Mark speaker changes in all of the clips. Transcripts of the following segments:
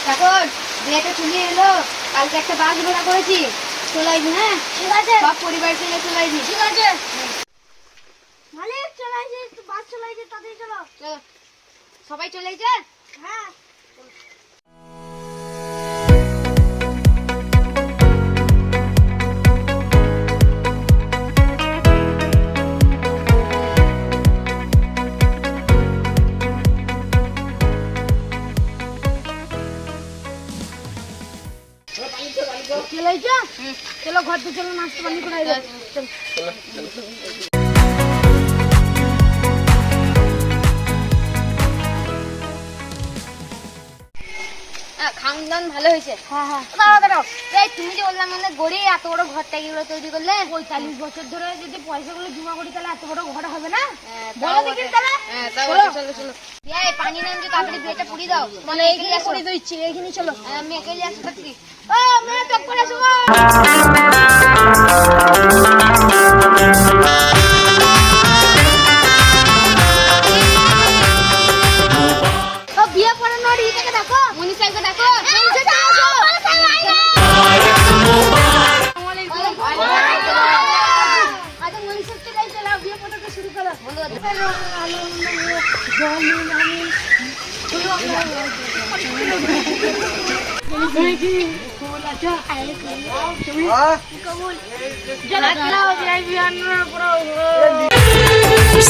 Speaker 1: ঠাকুর বিয়েটা চলে এলো, কালকে একটা বাস ভাড়া করেছি, চলে আসবি। হ্যাঁ ঠিক আছে, সব পরিবার সঙ্গে চলে আসবি। ঠিক আছে মালিক, চলে আসি, বাস চলে আসি, তাড়াতাড়ি চলো। চলো, সবাই চলে আসছে। হ্যাঁ চলে যা। চলো ঘর থেকে, চলো নাস্তা পানি করে আইলো। খাওয়ান দাওয়ান ভালো হয়েছে। হ্যাঁ হ্যাঁ, দাঁড়াও। এই তুমি যে বললাম মানে গড়ি এত বড় ঘরটা কিগুলো তৈরি করলে? 45 বছর ধরে যদি পয়সাগুলো জমা করি তাহলে এত বড় ঘর হবে না? বলো দেখি তাহলে। চলো চলো চলো, এই পানি নাম যে তাড়াতাড়ি বিয়েটা পুরি দাও। মানে এইখানে করে দিচ্ছি, এইখানে চলো। আমি একাই আসতে পারছি। ও মেয়ে টপ করে আসো। বিয়ে পড়ানোর ইটাকে ডাকো, মনীষাকে ডাকো।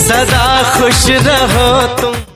Speaker 2: सदा खुश रहो तुम।